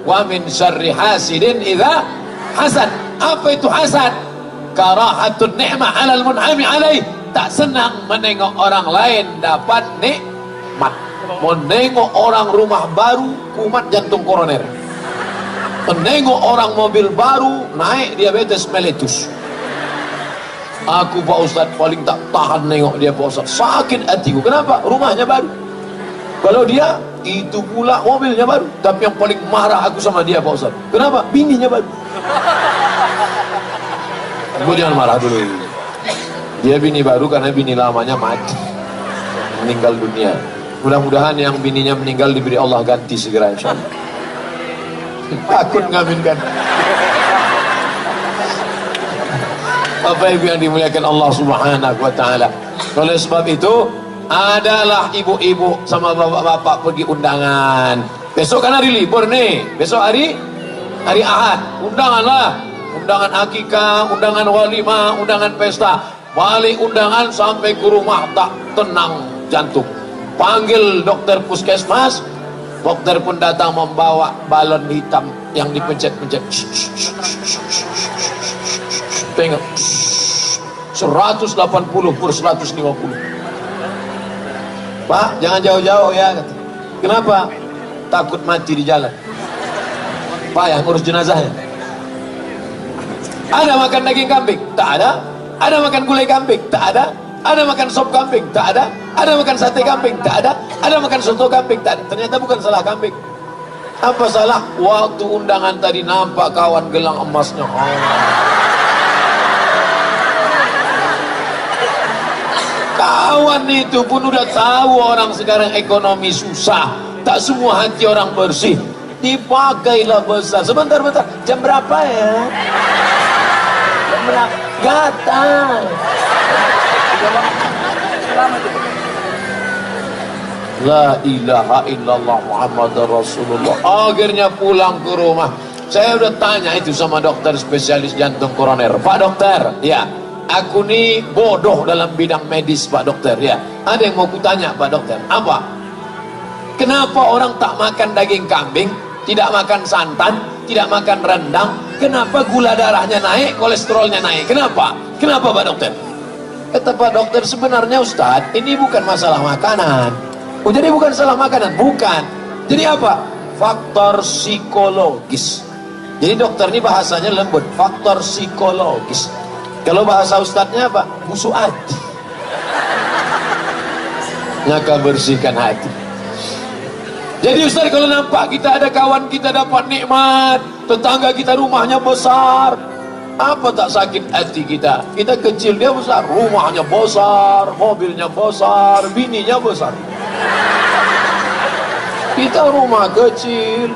wa min syarri hasidin idza hasad. Apa itu hasad? Karahatun ni'mah 'alal mun'ami 'alaih. Tak senang menengok orang lain dapat nikmat. Menengok orang rumah baru kumat jantung koroner. Menengok orang mobil baru naik diabetes meletus. Aku Pak Ustaz paling tak tahan nengok dia Pak Ustaz. Sakit hatiku. Kenapa? Rumahnya baru. Kalau dia itu pula mobilnya baru. Tapi yang paling marah aku sama dia Pak Ustaz. Kenapa? Bininya baru. Aku jangan marah dulu. Dia bini baru karena bini lamanya mati, meninggal dunia. Mudah-mudahan yang bininya meninggal diberi Allah ganti segera insyaallah. Takut ngaminkan. Bapak Ibu yang dimuliakan Allah Subhanahu wa taala. Oleh sebab itu, adalah ibu-ibu sama bapak-bapak pergi undangan. Besok kan hari libur nih. Besok hari Ahad. Undanganlah. Undangan akikah, undangan walimah, undangan pesta. Balik undangan sampai ke rumah tak tenang jantung. Panggil dokter puskesmas. Dokter pun datang membawa balon hitam yang dipencet-pencet. Tengok 180 per 150. Pak, jangan jauh-jauh ya. Kenapa? Takut mati di jalan. Pak, yang ngurus jenazahnya. Ada makan daging kambing? Tak ada. Ada makan gulai kambing? Tak ada. Ada makan sop kambing? Tak ada. Ada makan sate kambing? Tak ada. Ada makan soto kambing? Tak ada. Ternyata bukan salah kambing. Apa salah? Waktu undangan tadi nampak kawan gelang emasnya. Kawan itu pun udah tahu orang sekarang ekonomi susah. Tak semua hati orang bersih. Dipakailah besar. Sebentar-bentar. Jam berapa ya? Jam berapa? Gatal. La ilaha illallah Muhammad Rasulullah. Akhirnya pulang ke rumah. Saya udah tanya itu sama dokter spesialis jantung koroner. Pak dokter, ya, aku nih bodoh dalam bidang medis Pak dokter, ya. Ada yang mau kutanya Pak dokter. Apa? Kenapa orang tak makan daging kambing, tidak makan santan, tidak makan rendang? Kenapa gula darahnya naik, kolesterolnya naik? Kenapa? Kenapa Pak dokter? Kata Pak dokter, sebenarnya Ustadz, ini bukan masalah makanan. Oh, jadi bukan salah makanan? Bukan. Jadi apa? Faktor psikologis. Jadi dokter ini bahasanya lembut. Faktor psikologis. Kalau bahasa Ustadznya apa? Busuk hati. Nyaka bersihkan hati. Jadi Ustadz, kalau nampak kita ada kawan kita dapat nikmat, tetangga kita rumahnya besar, apa tak sakit hati kita? Kita kecil, dia besar. Rumahnya besar, mobilnya besar, bininya besar. Kita rumah kecil,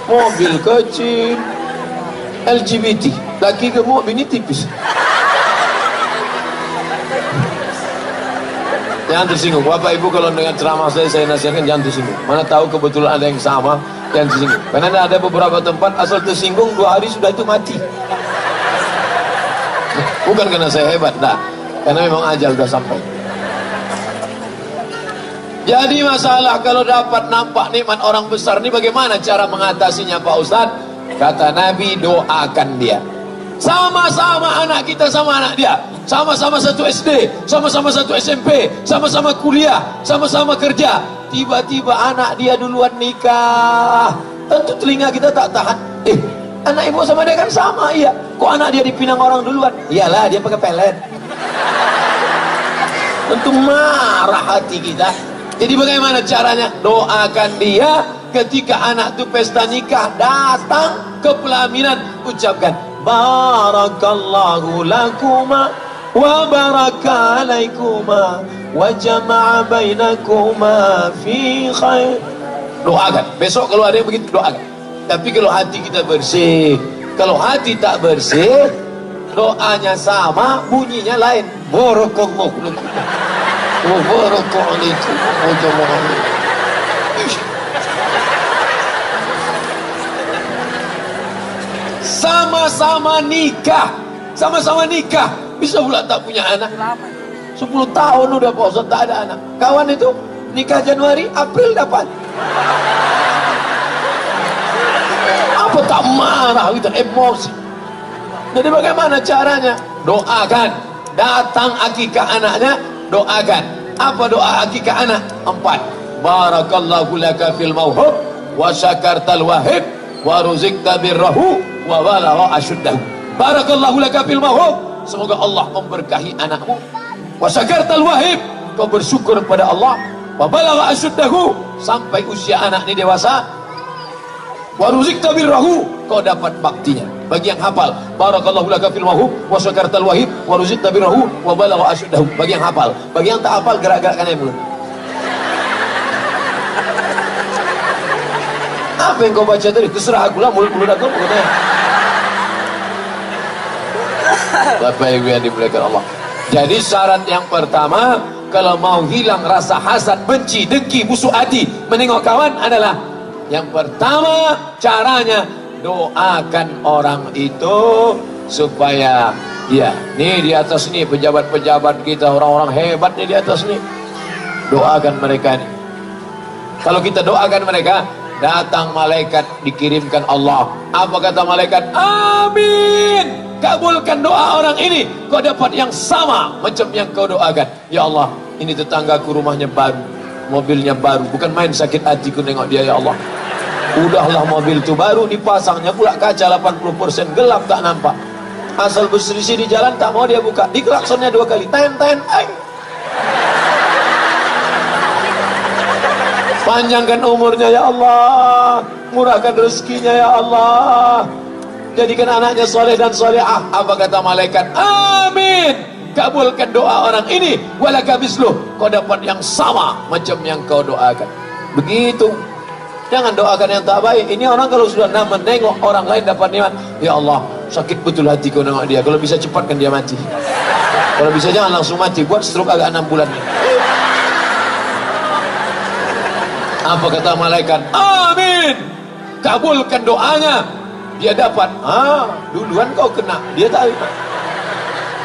mobil kecil, LGBT, laki gemuk, bini tipis. Jangan tersinggung. Bapak Ibu kalau dengan ceramah saya nasihatkan jangan tersinggung. Mana tahu kebetulan ada yang sama, jangan tersinggung. Karena ada beberapa tempat asal tersinggung 2 hari sudah itu mati. Bukan karena saya hebat, nah, karena memang ajal sudah sampai. Jadi masalah kalau dapat nampak nikmat orang besar ini bagaimana cara mengatasinya Pak Ustadz? Kata Nabi, doakan dia. Sama-sama anak kita sama anak dia. Sama-sama satu SD, sama-sama satu SMP, sama-sama kuliah, sama-sama kerja. Tiba-tiba anak dia duluan nikah. Tentu telinga kita tak tahan. Anak ibu sama dia kan sama, iya. Kok anak dia dipinang orang duluan? Iyalah, dia pakai pelet. Tentu marah hati kita. Jadi bagaimana caranya? Doakan dia ketika anak itu pesta nikah, datang ke pelaminan, ucapkan barakallahu lakuma wa baraka alaikuma wa jama'a bainakuma fi khair. Doakan. Besok kalau ada yang begitu, doakan. Tapi kalau hati kita bersih, kalau hati tak bersih, doanya sama, bunyinya lain. Barakallahu lakum sama-sama nikah, bisa pula tak punya anak. 10 tahun udah Pak, tak ada anak. Kawan itu nikah Januari, April dapat. Kok tak marah kita, emosi. Jadi bagaimana caranya? Doakan. Datang akikah anaknya, doakan. Apa doa akikah anak? 4. Barakallahu laka fil mauhub wa syakartal wahib wa ruzikta birrahu wa balagha asyuddahu. Barakallahu laka fil mauhub, semoga Allah memberkahi anakmu. Wa syakartal wahib, kau bersyukur pada Allah. Wa balagha asyuddahu, sampai usia anak ini dewasa. Wa ruzikta birrahu, kau dapat baktinya. Bagi yang hafal, barakallahu laka fil mauhub wa syakartal wahib wa ruzikta birrahu wa balagha asyuddahu. Bagi yang hafal. Bagi yang tak hafal, gerak-gerakkan aja mulut. Apa yang kau baca tadi? Terserah aku lah, mulut-mulut aku pokoknya. Bapak Ibu yang dimuliakan Allah. Jadi syarat yang pertama, kalau mau hilang rasa hasad, benci, dengki, busuk hati menengok kawan adalah, yang pertama caranya doakan orang itu supaya, ya, nih di atas nih pejabat-pejabat kita, orang-orang hebat nih di atas nih, doakan mereka nih. Kalau kita doakan mereka, datang malaikat, dikirimkan Allah. Apa kata malaikat? Amin, kabulkan doa orang ini, kau dapat yang sama macam yang kau doakan. Ya Allah, ini tetanggaku rumahnya baru, mobilnya baru, bukan main sakit hatiku nengok dia. Ya Allah, udahlah mobil itu baru dipasangnya pula kaca 80% gelap tak nampak, asal berselisih di jalan tak mau dia buka, diklaksonnya 2 kali, ten. Panjangkan umurnya ya Allah, murahkan rezekinya ya Allah, jadikan anaknya soleh dan solehah. Apa kata malaikat? Amin, kabulkan doa orang ini, walaka misluh, kau dapat yang sama macam yang kau doakan. Begitu. Jangan doakan yang tak baik. Ini orang kalau sudah menengok orang lain dapat nikmat, ya Allah, sakit betul hati kau nengok dia, kalau bisa cepatkan dia mati, kalau bisa jangan langsung mati, buat stroke agak 6 bulan. Apa kata malaikat? Amin, kabulkan doanya, dia dapat. Duluan kau kena, dia tak.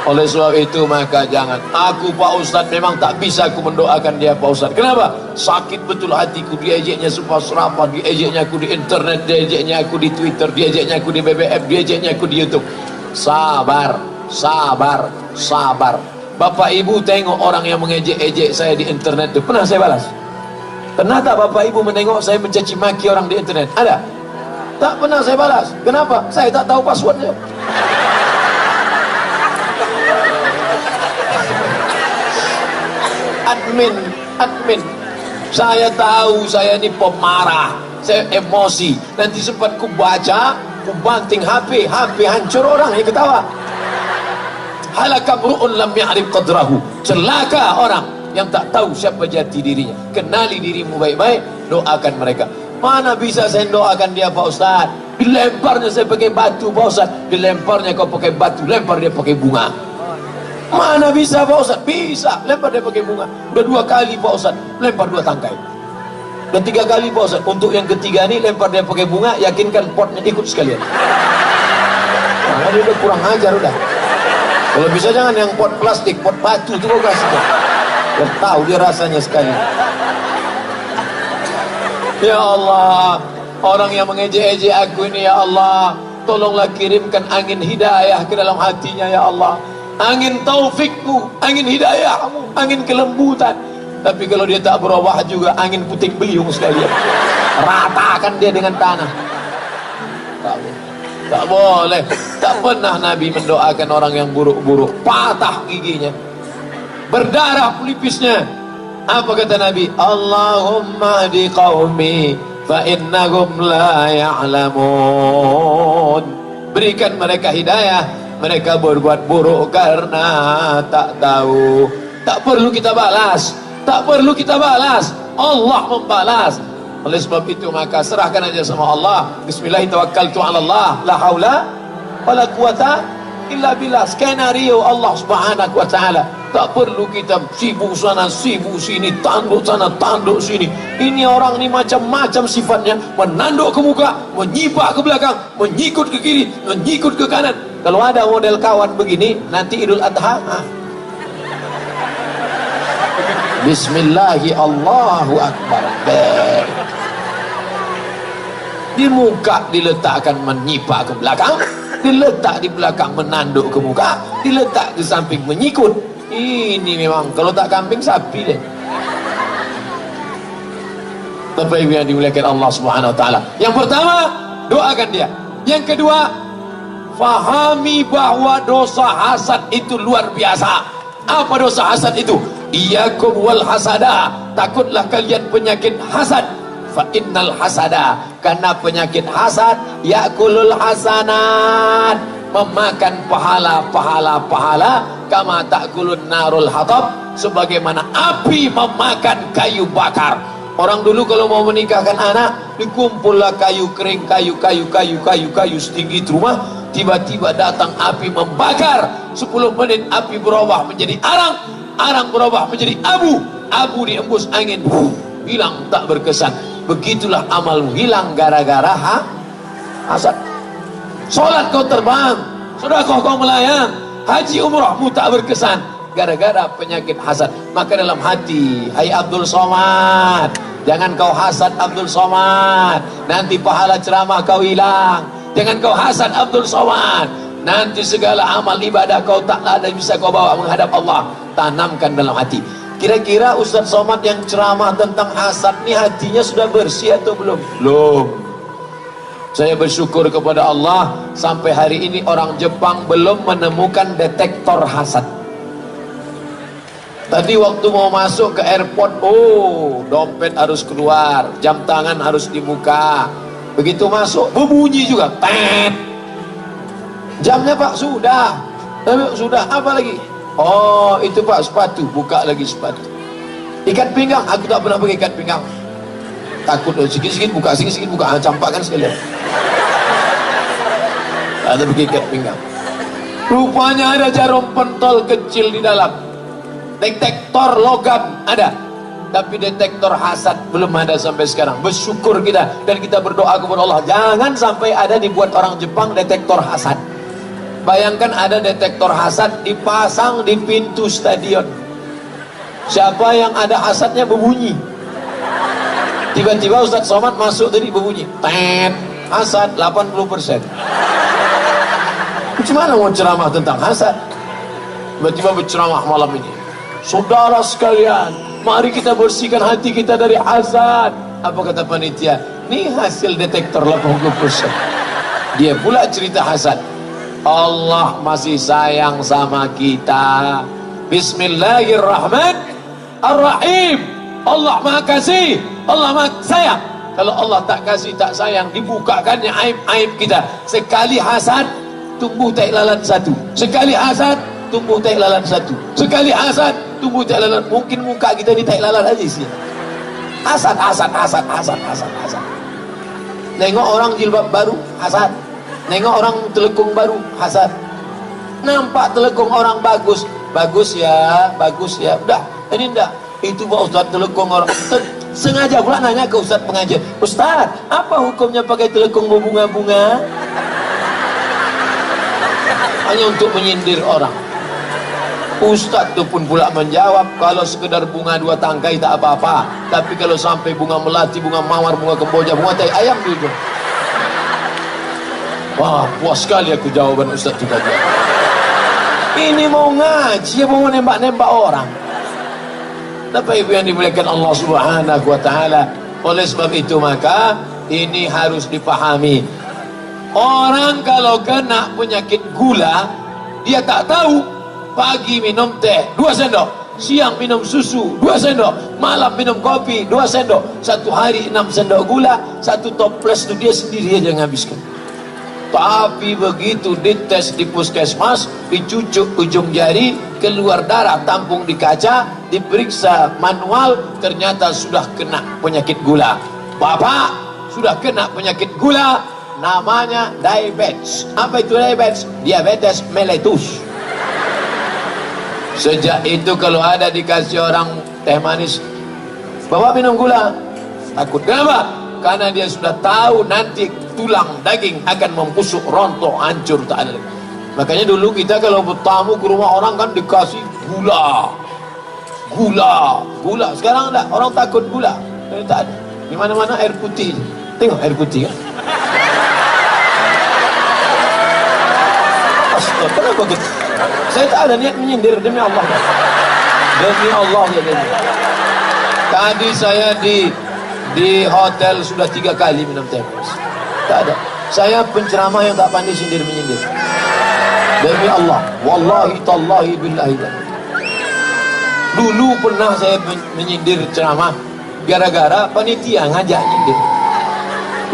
Oleh sebab itu maka jangan. Aku Pak Ustadz memang tak bisa aku mendoakan dia Pak Ustadz. Kenapa? Sakit betul hatiku, diejeknya sumpah serapah, diejeknya aku di internet, diejeknya aku di Twitter, diejeknya aku di BBM, diejeknya aku di YouTube. Sabar. Bapak Ibu tengok orang yang mengejek-ejek saya di internet itu, pernah saya balas? Pernah tak Bapak Ibu menengok saya mencaci maki orang di internet? Ada? Tak pernah saya balas. Kenapa? Saya tak tahu passwordnya. Admin, saya tahu saya ini pemarah, saya emosi, nanti sempat ku baca, ku banting HP hancur, orang yang ketawa. Halaka mru'un lam ya'rif qadrahu, celaka orang yang tak tahu siapa jati dirinya. Kenali dirimu baik-baik, doakan mereka. Mana bisa saya doakan dia Pak Ustaz? Dilemparnya saya pakai batu Pak Ustaz, dilemparnya kau pakai batu, lempar dia pakai bunga. Mana bisa Pak Ustaz? Bisa, lempar dia pakai bunga. Udah 2 kali Pak Ustaz, lempar 2 tangkai. Dan 3 kali Pak Ustaz, untuk yang ketiga ini lempar dia pakai bunga, yakinkan potnya ikut sekalian. Nah, dia udah kurang ajar udah. Kalau bisa jangan yang pot plastik, pot batu itu kau kasih. Biar tahu dia rasanya sekali. Ya Allah, orang yang mengejek-ejek aku ini ya Allah, tolonglah kirimkan angin hidayah ke dalam hatinya ya Allah. Angin taufikmu, angin hidayahmu, angin kelembutan. Tapi kalau dia tak berubah juga, angin puting beliung sekalian, ratakan dia dengan tanah. Tak boleh. Tak pernah Nabi mendoakan orang yang buruk-buruk, patah giginya, berdarah pelipisnya. Apa kata Nabi? Allahumma hdi qaumi fa innahum la ya'lamun. Berikan mereka hidayah, mereka berbuat buruk karena tak tahu. Tak perlu kita balas, Allah membalas. Oleh sebab itu maka serahkan aja sama Allah. Bismillahirrahmanirrahim, la haula wala quwata illa billah. Skenario Allah subhanahu wa ta'ala. Tak perlu kita sibuk sana sibuk sini, tanduk sana tanduk sini. Ini orang ini macam-macam sifatnya, menanduk ke muka, menyibak ke belakang, menyikut ke kiri, menyikut ke kanan. Kalau ada model kawan begini, nanti Idul Adha, Bismillahi Allahu Akbar. Di muka diletakkan menyipak ke belakang, diletak di belakang menanduk ke muka, diletak di samping menyikut. Ini memang kalau tak kambing sapi deh. Bapak Ibu yang dimuliakan Allah Subhanahu wa taala. Yang pertama, doakan dia. Yang kedua, fahami bahwa dosa hasad itu luar biasa. Apa dosa hasad itu? Iyyakum wal hasada. Takutlah kalian penyakit hasad. Fa innal hasada, karena penyakit hasad yakulul hasanat, memakan pahala kama takulun narul hatab, sebagaimana api memakan kayu bakar. Orang dulu kalau mau menikahkan anak, dikumpullah kayu kering, kayu setinggi rumah, tiba-tiba datang api membakar. 10 menit api berubah menjadi arang berubah menjadi abu diembus angin, hilang tak berkesan. Begitulah amalmu hilang gara-gara hasad. Solat kau terbang, sedekah kau melayang, haji umrahmu tak berkesan gara-gara penyakit hasad. Maka dalam hati, hai Abdul Somad, jangan kau hasad Abdul Somad, nanti pahala ceramah kau hilang. Jangan kau hasad Abdul Somad, nanti segala amal ibadah kau tak ada bisa kau bawa menghadap Allah. Tanamkan dalam hati. Kira-kira Ustaz Somad yang ceramah tentang hasad ini hatinya sudah bersih atau belum? Belum. Saya bersyukur kepada Allah, sampai hari ini orang Jepang belum menemukan detektor hasad. Tadi waktu mau masuk ke airport, dompet harus keluar, jam tangan harus dibuka. Begitu masuk, berbunyi juga, tet. Jamnya Pak sudah, apa lagi? Oh itu Pak sepatu, buka lagi sepatu. Ikat pinggang, aku tak pernah pakai ikat pinggang. Takut sikit-sikit buka, campakkan sekalian. Ada pakai ikat pinggang. Rupanya ada jarum pentol kecil di dalam. Detektor logam ada, tapi detektor hasad belum ada sampai sekarang. Bersyukur kita dan kita berdoa kepada Allah, jangan sampai ada dibuat orang Jepang detektor hasad. Bayangkan ada detektor hasad dipasang di pintu stadion. Siapa yang ada hasadnya berbunyi. Tiba-tiba Ustaz Somad masuk tadi berbunyi, tet, hasad 80%. Bagaimana mau ceramah tentang hasad? Tiba-tiba berceramah malam ini, saudara sekalian, mari kita bersihkan hati kita dari hasad. Apa kata panitia? Ini hasil detektor 80%. Dia pula cerita hasad. Allah masih sayang sama kita. Bismillahirrahmanirrahim. Allah maha kasih, Allah maha sayang. Kalau Allah tak kasih, tak sayang, dibukakannya aib-aib kita. Sekali hasad, tumbuh tai lalat satu. Sekali hasad, tumbuh tai lalat satu. Sekali hasad, tumbuh tai lalat. Mungkin muka kita di tai lalat aja sih. Hasad. Nengok orang jilbab baru, hasad. Nengok orang telekung baru, hasad. Nampak telekung orang bagus ya. Udah, ini enggak. Itu Pak Ustaz telekung orang. Sengaja pula nanya ke Ustaz pengajian, Ustaz, apa hukumnya pakai telekung berbunga-bunga? Hanya untuk menyindir orang. Ustaz itu pun pula menjawab, kalau sekedar bunga 2 tangkai tak apa-apa, tapi kalau sampai bunga melati, bunga mawar, bunga kemboja, bunga tai ayam itu. Wah, puas sekali aku jawaban Ustaz itu tadi. Ini mau ngaji, mau nembak-nembak orang. Bapak Ibu yang dimuliakan Allah Subhanahu wa taala. Oleh sebab itu maka ini harus dipahami. Orang kalau kena penyakit gula, dia tak tahu. Pagi minum teh 2 sendok, siang minum susu 2 sendok, malam minum kopi 2 sendok. Satu hari 6 sendok gula, 1 toples itu dia sendiri aja menghabiskan. Tapi begitu dites di puskesmas, dicucuk ujung jari, keluar darah, tampung di kaca, diperiksa manual, ternyata sudah kena penyakit gula. Bapak sudah kena penyakit gula, namanya diabetes. Apa itu diabetes? Diabetes mellitus. Sejak itu kalau ada dikasih orang teh manis, bapak minum gula, takut. Kenapa? Karena dia sudah tahu nanti tulang daging akan membusuk, rontok, hancur, tak ada. Makanya dulu kita kalau bertamu ke rumah orang kan dikasih gula. Sekarang enggak, orang takut gula. Tak ada. Di mana-mana air putih. Tengok air putih kan. Astaga, kenapa gitu? Saya tak ada niat menyindir, demi Allah. Demi Allah ya demi. Tadi saya di hotel sudah 3 kali minum teh manis. Tak ada. Saya penceramah yang tak pandai sindir menyindir. Demi Allah, wallahi tallahi billahi. Dulu pernah saya menyindir ceramah gara-gara panitia ngajak nyindir.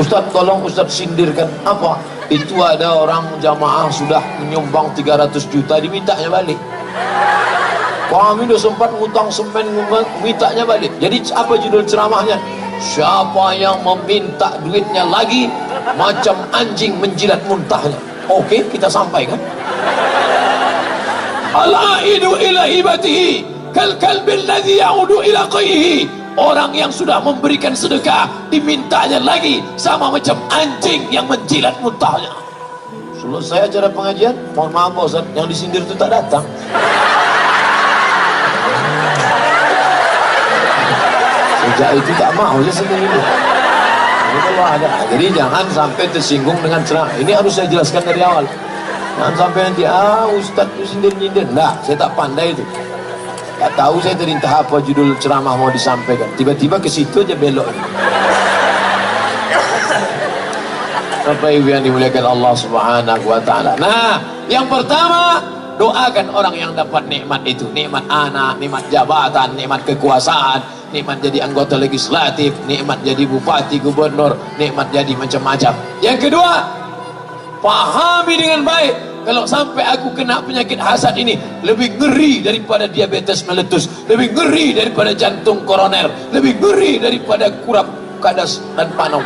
Ustaz, tolong Ustaz sindirkan. Apa? Itu ada orang jamaah sudah menyumbang 300 juta, dimintanya balik. Kami udah sempat ngutang semen, mintanya balik. Jadi apa judul ceramahnya? Siapa yang meminta duitnya lagi, macam anjing menjilat muntahnya. Oke, kita sampaikan. Al-aidu ila hibatihi kal kalbil ladzi ya'udu ila qayhi. Orang yang sudah memberikan sedekah dimintanya lagi sama macam anjing yang menjilat muntahnya. Selesai acara pengajian, mohon maaf Pak Ustaz, yang disindir itu tak datang. Sejak itu tak mau saya sendiri. Ini kalau ada, jadi jangan sampai tersinggung dengan ceramah. Ini harus saya jelaskan dari awal. Jangan sampai nanti Ustaz itu sindir-nyindir. Enggak, saya tak pandai itu. Tak tahu saya tadi entah apa judul ceramah mau disampaikan. Tiba-tiba ke situ aja belok. Bapak Ibu yang dimuliakan Allah Subhanahu wa taala. Nah, yang pertama, doakan orang yang dapat nikmat itu, nikmat anak, nikmat jabatan, nikmat kekuasaan, nikmat jadi anggota legislatif, nikmat jadi bupati, gubernur, nikmat jadi macam-macam. Yang kedua, pahami dengan baik, kalau sampai aku kena penyakit hasad ini, lebih ngeri daripada diabetes meletus, lebih ngeri daripada jantung koroner, lebih ngeri daripada kurap kadas dan panom.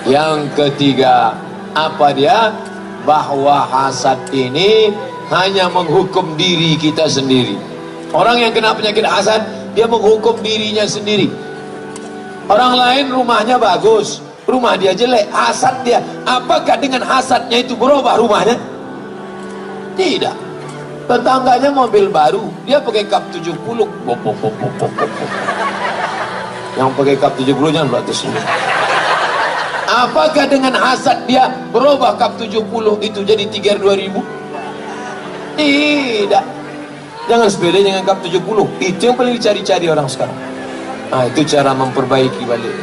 Yang ketiga, apa dia? Bahwa hasad ini hanya menghukum diri kita sendiri. Orang yang kena penyakit hasad, dia menghukum dirinya sendiri. Orang lain rumahnya bagus, rumah dia jelek, hasad dia. Apakah dengan hasadnya itu berubah rumahnya? Tidak. Tetangganya mobil baru, dia pakai kap 70. Yang pakai kap 70 jangan batas. Apakah dengan hasad dia berubah kap 70 itu jadi 32.000? Tidak. Jangan sepele dengan kap 70. Itu yang paling dicari-cari orang sekarang. Nah, itu cara memperbaiki balik.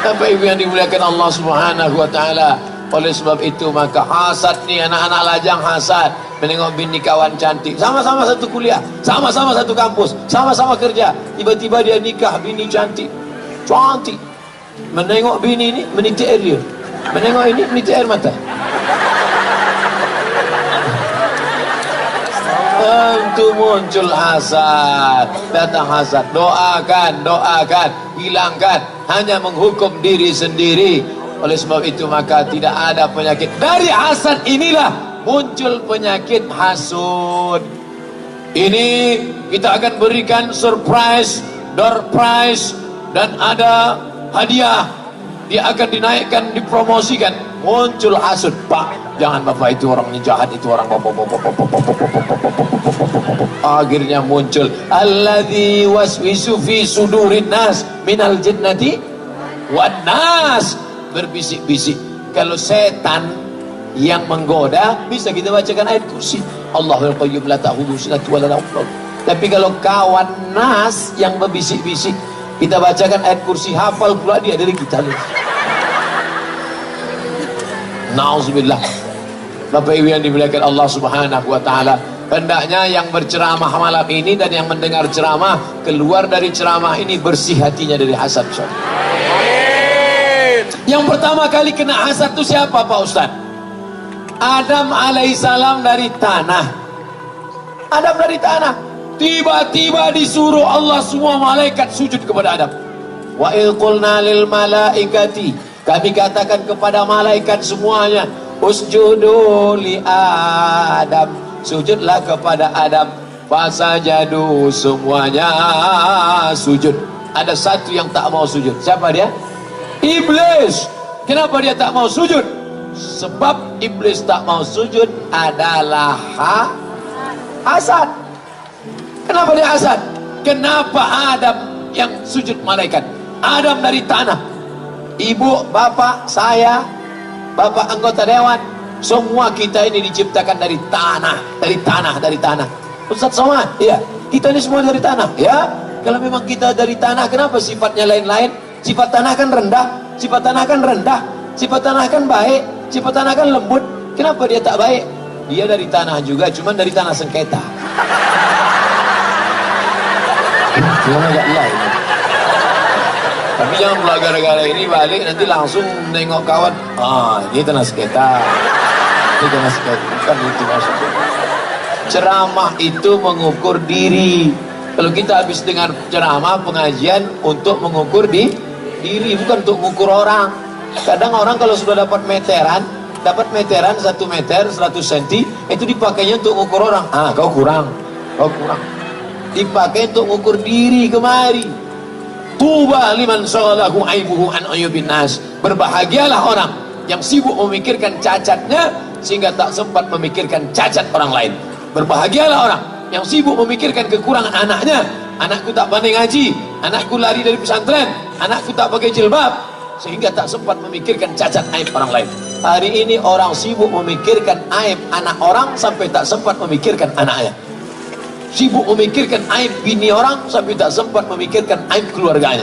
Bapak Ibu yang dimuliakan Allah Subhanahu wa taala. Oleh sebab itu maka hasad nih, anak-anak lajang hasad menengok bini kawan cantik, sama-sama satu kuliah, sama-sama satu kampus, sama-sama kerja, tiba-tiba dia nikah bini cantik. Menengok bini ini menitik air dia, menengok ini menitik air mata. Tentu muncul hasad, datang hasad. Doakan, hilangkan, hanya menghukum diri sendiri. Oleh sebab itu maka tidak ada penyakit. Dari hasad inilah muncul penyakit hasud. Ini kita akan berikan surprise, door prize, dan ada hadiah. Dia akan dinaikkan, dipromosikan. Muncul hasud. Pak, jangan Bapak, itu orangnya jahat, itu orang akhirnya muncul alladzi waswisu fi sudurin nas minal jinnati wan nas, berbisik-bisik. Kalau setan yang menggoda, bisa kita bacakan ayat kursi, Allahul qayyum la ta'khudhuhu sinatun wa la nawm. Tapi kalau kawan nas yang berbisik-bisik, kita bacakan ayat kursi, hafal pula dia dari kita. Nauzubillah. Bapak Ibu yang dimuliakan Allah Subhanahu wa taala, hendaknya yang berceramah malam ini dan yang mendengar ceramah, keluar dari ceramah ini bersih hatinya dari hasad. Amin. Yang pertama kali kena hasad itu siapa Pak Ustaz? Adam alaihissalam dari tanah. Adam dari tanah. Tiba-tiba disuruh Allah semua malaikat sujud kepada Adam. Wa idh qulna lil malaikati, kami katakan kepada malaikat semuanya, usjudu li Adam, sujudlah kepada Adam. Fasajadu, semuanya sujud. Ada satu yang tak mau sujud. Siapa dia? Iblis. Kenapa dia tak mau sujud? Sebab iblis tak mau sujud adalah hasad. Kenapa dia hasad? Kenapa Adam yang sujud malaikat? Adam dari tanah. Ibu, bapak, saya, Bapak anggota dewan, semua kita ini diciptakan dari tanah. Ustaz Somad, iya, kita ini semua dari tanah, ya. Kalau memang kita dari tanah, kenapa sifatnya lain-lain? Sifat tanah kan rendah, sifat tanah kan rendah, sifat tanah kan baik, sifat tanah kan lembut. Kenapa dia tak baik? Dia dari tanah juga, cuman dari tanah sengketa. Jangan agak lain. Tapi jangan pula gara-gara ini balik nanti langsung nengok kawan. Ini tanah sengketa. Ini tanah sengketa. Bukan itu maksudnya. Ceramah itu mengukur diri. Kalau kita habis dengar ceramah pengajian untuk mengukur diri, bukan untuk mengukur orang. Kadang orang kalau sudah dapat meteran 1 meter 100 cm itu dipakainya untuk mengukur orang. Kau kurang. Dipakai untuk mengukur diri kemari. Tuba liman shaghalahu aibuhu an ayubin nas. Berbahagialah orang yang sibuk memikirkan cacatnya sehingga tak sempat memikirkan cacat orang lain. Berbahagialah orang yang sibuk memikirkan kekurangan anaknya. Anakku tak pandai ngaji, anakku lari dari pesantren, anakku tak pakai jilbab, sehingga tak sempat memikirkan cacat aib orang lain. Hari ini orang sibuk memikirkan aib anak orang sampai tak sempat memikirkan anaknya. Sibuk memikirkan aib bini orang sampai tak sempat memikirkan aib keluarganya.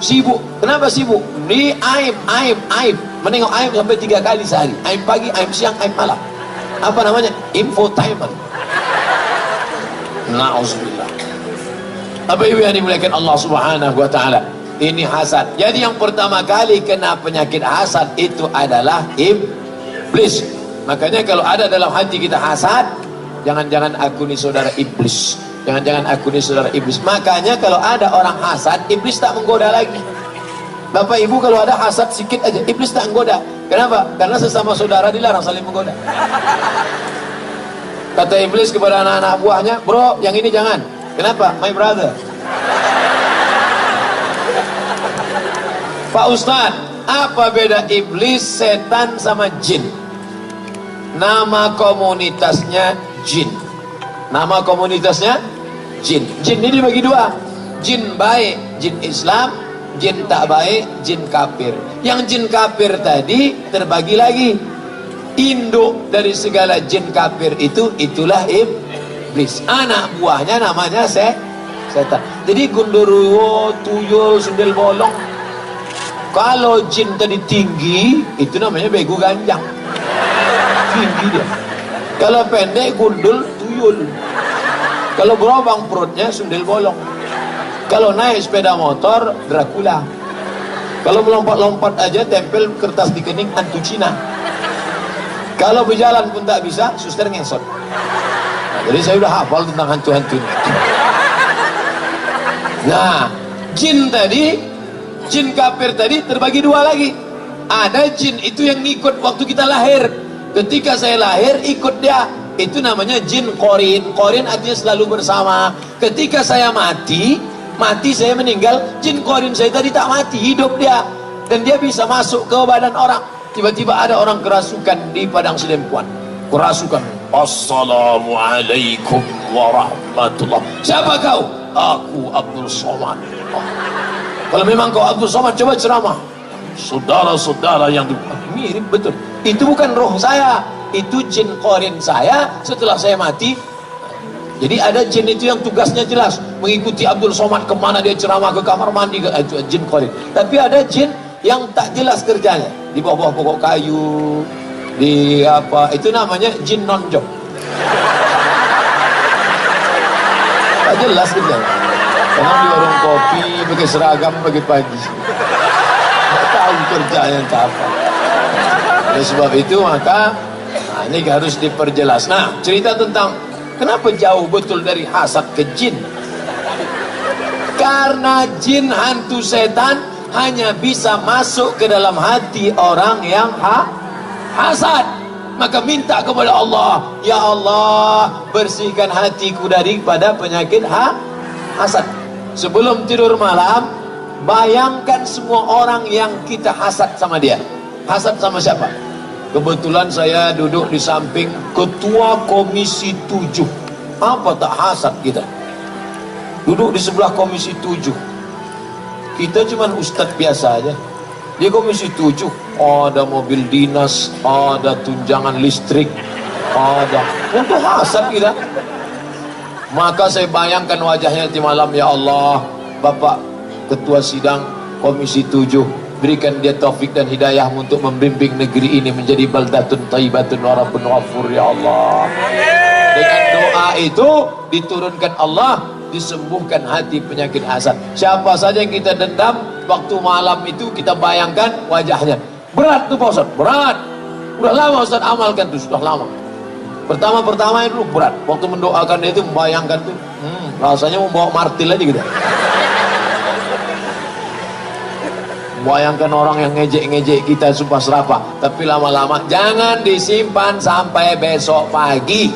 Sibuk, kenapa sibuk? Ini aib. Menengok aib sampai 3 kali sehari. Aib pagi, aib siang, aib malam. Apa namanya? Infotainment. Na'udzubillah. Apa ibu yang dimuliakan Allah Subhanahu wa ta'ala? Ini hasad. Jadi yang pertama kali kena penyakit hasad itu adalah iblis. Makanya kalau ada dalam hati kita hasad, jangan-jangan aku ni saudara iblis. Jangan-jangan aku ni saudara iblis. Makanya kalau ada orang hasad, iblis tak menggoda lagi. Bapak ibu kalau ada hasad sikit aja, iblis tak menggoda. Kenapa? Karena sesama saudara dilarang saling menggoda. Kata iblis kepada anak-anak buahnya, bro, yang ini jangan. Kenapa? My brother. Pak Ustadz, apa beda iblis, setan sama jin? Nama komunitasnya jin. Nama komunitasnya jin. Jin ini dibagi 2. Jin baik, jin Islam. Jin tak baik, jin kafir. Yang jin kafir tadi terbagi lagi. Induk dari segala jin kafir itulah iblis. Anak buahnya namanya setan. Jadi gundurwo, tuyul, sundel bolong. Kalau jin tadi tinggi, itu namanya begu ganjang. Tinggi dia. Kalau pendek, gundul, tuyul. Kalau berobang perutnya, sundel bolong. Kalau naik sepeda motor, Dracula. Kalau melompat-lompat aja, tempel kertas di kening, hantu Cina. Kalau berjalan pun tak bisa, suster ngesot. Nah, jadi saya udah hafal tentang hantu-hantu. Nah, jin tadi, jin kafir tadi terbagi 2 lagi. Ada jin itu yang ngikut waktu kita lahir. Ketika saya lahir, ikut dia. Itu namanya jin korin. Korin artinya selalu bersama. Ketika saya mati saya meninggal, jin korin saya tadi tak mati, hidup dia. Dan dia bisa masuk ke badan orang. Tiba-tiba ada orang kerasukan di padang Sedempuan. Kerasukan. Assalamualaikum warahmatullah. Siapa kau? Aku Abdul Somad. Kalau memang kau Abdul Somad, coba ceramah. Saudara-saudara yang mirip betul. Itu bukan roh saya, itu jin korin saya setelah saya mati. Jadi ada jin itu yang tugasnya jelas, mengikuti Abdul Somad kemana dia ceramah, ke kamar mandi, itu jin korin. Tapi ada jin yang tak jelas kerjanya, di bawah pokok kayu, di apa, itu namanya jin nonjok. Tak jelas kerjanya. Karena di warung kopi pakai seragam pagi-pagi, tak tahu kerjanya apa. Oleh sebab itu maka ini harus diperjelas. Nah, cerita tentang kenapa jauh betul dari hasad ke jin. Karena jin hantu setan hanya bisa masuk ke dalam hati orang yang hasad. Maka minta kepada Allah, ya Allah, bersihkan hatiku daripada penyakit hasad. Sebelum tidur malam, bayangkan semua orang yang kita hasad sama dia. Hasad sama siapa? Kebetulan saya duduk di samping Ketua Komisi 7. Apa tak hasad kita? Duduk di sebelah Komisi 7. Kita cuma ustadz biasa aja. Di Komisi 7 ada mobil dinas, ada tunjangan listrik, ada untuk hasad kita. Maka saya bayangkan wajahnya di malam, ya Allah, Bapak Ketua Sidang Komisi 7, berikan dia taufik dan hidayah untuk membimbing negeri ini menjadi baldatun thayyibatun wa rabbun ghafur, ya Allah. Dengan doa itu diturunkan Allah, disembuhkan hati penyakit hasad. Siapa saja yang kita dendam, waktu malam itu kita bayangkan wajahnya. Berat tuh Pak Ustaz, berat. Udah lama Ustaz amalkan tuh, sudah lama. Pertama-pertama itu berat. Waktu mendoakan dia itu membayangkan tuh, rasanya membawa martil aja gitu. Bayangkan orang yang ngejek-ngejek kita sumpah serapah. Tapi lama-lama jangan disimpan sampai besok pagi.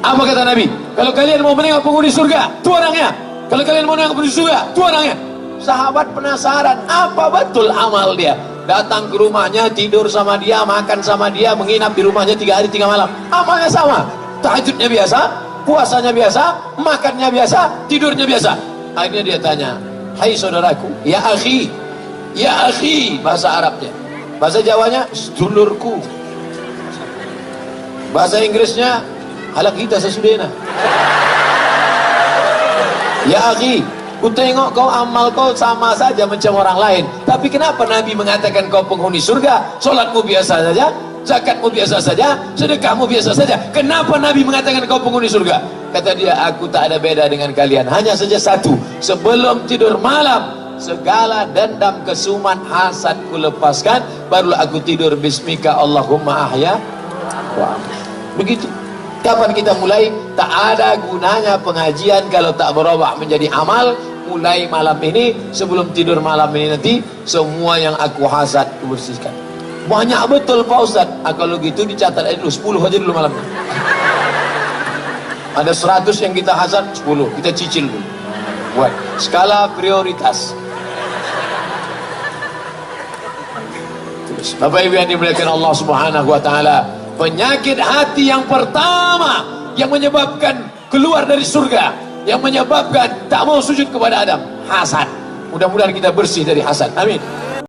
Apa kata Nabi? Kalau kalian mau menengok penghuni surga, itu orangnya. Kalau kalian mau menengok penghuni surga, itu orangnya. Sahabat penasaran, apa betul amal dia? Datang ke rumahnya, tidur sama dia, makan sama dia, menginap di rumahnya 3 hari 3 malam. Amalnya sama. Tahajudnya biasa, puasanya biasa, makannya biasa, tidurnya biasa. Akhirnya dia tanya, hai saudaraku, ya akhi, bahasa Arabnya. Bahasa Jawanya, sedulurku. Bahasa Inggrisnya, halak kita sesudahnya. Ya akhi, ku tengok kau amal kau sama saja macam orang lain, tapi kenapa Nabi mengatakan kau penghuni surga? Solatmu biasa saja, zakatmu biasa saja, sedekahmu biasa saja. Kenapa Nabi mengatakan kau penghuni surga? Kata dia, aku tak ada beda dengan kalian, hanya saja satu, sebelum tidur malam segala dendam, kesuman, hasad ku lepaskan, barulah aku tidur bismika Allahumma ahya. Begitu. Kapan kita mulai? Tak ada gunanya pengajian kalau tak berubah menjadi amal. Mulai malam ini, sebelum tidur malam ini nanti, semua yang aku hasad ku bersihkan. Banyak betul Pak Ustaz. Kalau gitu dicatat aja dulu, 10 aja dulu malam ini. Ada 100 yang kita hasad, 10 kita cicil dulu. Buat skala prioritas. Bapak Ibu yang dimuliakan Allah Subhanahu wa taala, penyakit hati yang pertama yang menyebabkan keluar dari surga, yang menyebabkan tak mau sujud kepada Adam, hasad. Mudah-mudahan kita bersih dari hasad. Amin.